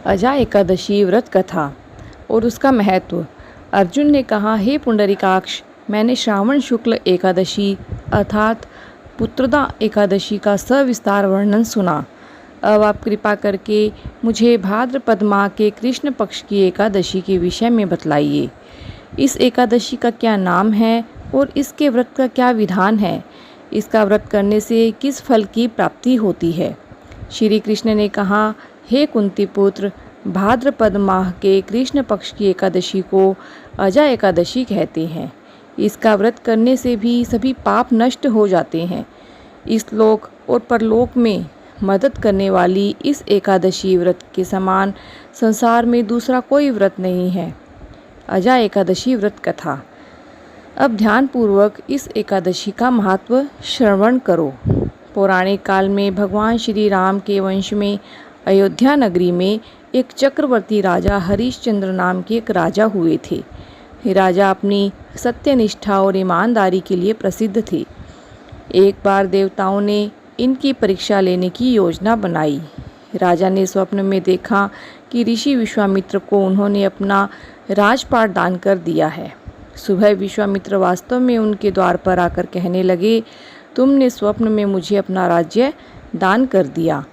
अजा एकादशी व्रत कथा और उसका महत्व। अर्जुन ने कहा, हे पुंडरीकाक्ष, मैंने श्रावण शुक्ल एकादशी अर्थात पुत्रदा एकादशी का सविस्तार वर्णन सुना। अब आप कृपा करके मुझे भाद्रपद माह के कृष्ण पक्ष की एकादशी के विषय में बतलाइए। इस एकादशी का क्या नाम है और इसके व्रत का क्या विधान है? इसका व्रत करने से किस फल की प्राप्ति होती है? श्री कृष्ण ने कहा, हे कुंती पुत्र, भाद्रपद माह के कृष्ण पक्ष की एकादशी को अजा एकादशी कहते हैं। इसका व्रत करने से भी सभी पाप नष्ट हो जाते हैं। इस लोक और परलोक में मदद करने वाली इस एकादशी व्रत के समान संसार में दूसरा कोई व्रत नहीं है। अजा एकादशी व्रत कथा। अब ध्यानपूर्वक इस एकादशी का महत्व श्रवण करो। पौराणिक काल में भगवान श्री राम के वंश में अयोध्या नगरी में एक चक्रवर्ती राजा हरिश्चंद्र नाम के एक राजा हुए थे। ये राजा अपनी सत्यनिष्ठा और ईमानदारी के लिए प्रसिद्ध थे। एक बार देवताओं ने इनकी परीक्षा लेने की योजना बनाई। राजा ने स्वप्न में देखा कि ऋषि विश्वामित्र को उन्होंने अपना राजपाट दान कर दिया है। सुबह विश्वामित्र वास्तव में उनके द्वार पर आकर कहने लगे, तुमने स्वप्न में मुझे अपना राज्य दान कर दिया।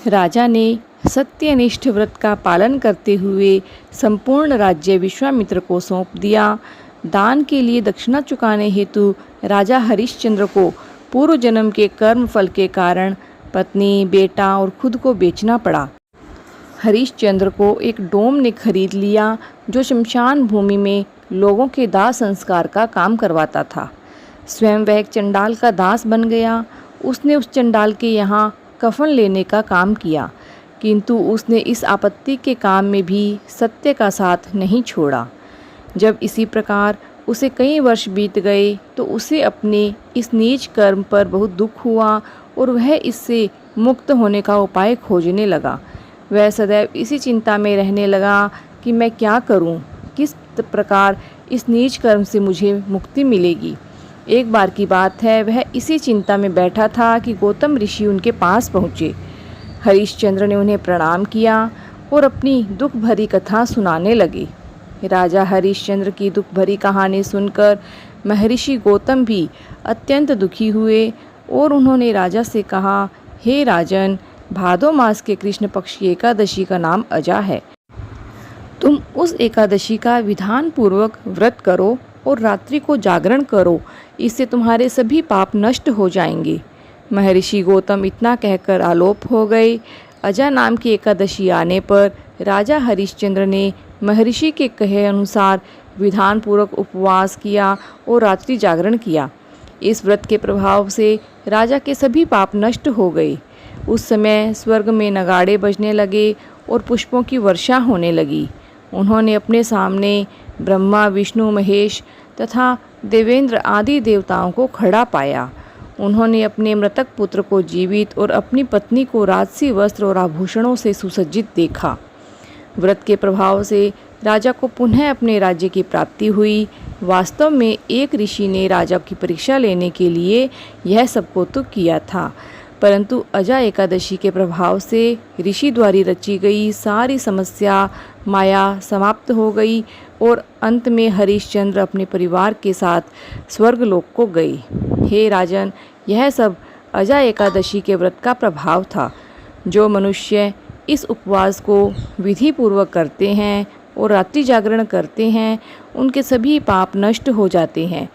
राजा ने सत्यनिष्ठ व्रत का पालन करते हुए संपूर्ण राज्य विश्वामित्र को सौंप दिया। दान के लिए दक्षिणा चुकाने हेतु राजा हरिश्चंद्र को पूर्व जन्म के कर्म फल के कारण पत्नी, बेटा और खुद को बेचना पड़ा। हरिश्चंद्र को एक डोम ने खरीद लिया जो शमशान भूमि में लोगों के दाह संस्कार का काम करवाता था। स्वयं वह एक चंडाल का दास बन गया। उसने उस चंडाल के यहाँ कफन लेने का काम किया, किंतु उसने इस आपत्ति के काम में भी सत्य का साथ नहीं छोड़ा। जब इसी प्रकार उसे कई वर्ष बीत गए तो उसे अपने इस नीच कर्म पर बहुत दुख हुआ और वह इससे मुक्त होने का उपाय खोजने लगा। वह सदैव इसी चिंता में रहने लगा कि मैं क्या करूं, किस प्रकार इस नीच कर्म से मुझे मुक्ति मिलेगी। एक बार की बात है, वह इसी चिंता में बैठा था कि गौतम ऋषि उनके पास पहुँचे। हरिश्चंद्र ने उन्हें प्रणाम किया और अपनी दुख भरी कथा सुनाने लगे। राजा हरिश्चंद्र की दुख भरी कहानी सुनकर महर्षि गौतम भी अत्यंत दुखी हुए और उन्होंने राजा से कहा, हे राजन, भादो मास के कृष्ण पक्ष की एकादशी का नाम अजा है। तुम उस एकादशी का विधान पूर्वक व्रत करो और रात्रि को जागरण करो, इससे तुम्हारे सभी पाप नष्ट हो जाएंगे। महर्षि गौतम इतना कहकर आलोप हो गए। अजा नाम की एकादशी आने पर राजा हरिश्चंद्र ने महर्षि के कहे अनुसार विधान पूर्वक उपवास किया और रात्रि जागरण किया। इस व्रत के प्रभाव से राजा के सभी पाप नष्ट हो गए। उस समय स्वर्ग में नगाड़े बजने लगे और पुष्पों की वर्षा होने लगी। उन्होंने अपने सामने ब्रह्मा, विष्णु, महेश तथा देवेंद्र आदि देवताओं को खड़ा पाया। उन्होंने अपने मृतक पुत्र को जीवित और अपनी पत्नी को राजसी वस्त्र और आभूषणों से सुसज्जित देखा। व्रत के प्रभाव से राजा को पुनः अपने राज्य की प्राप्ति हुई। वास्तव में एक ऋषि ने राजा की परीक्षा लेने के लिए यह सब कौतुक किया था, परंतु अजा एकादशी के प्रभाव से ऋषि द्वारा रची गई सारी समस्या माया समाप्त हो गई और अंत में हरिश्चंद्र अपने परिवार के साथ स्वर्गलोक को गए। हे राजन, यह सब अजा एकादशी के व्रत का प्रभाव था। जो मनुष्य इस उपवास को विधि पूर्वक करते हैं और रात्रि जागरण करते हैं, उनके सभी पाप नष्ट हो जाते हैं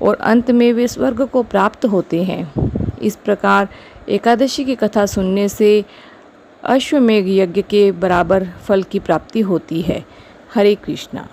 और अंत में वे स्वर्ग को प्राप्त होते हैं। इस प्रकार एकादशी की कथा सुनने से अश्वमेघ यज्ञ के बराबर फल की प्राप्ति होती है। हरे कृष्णा।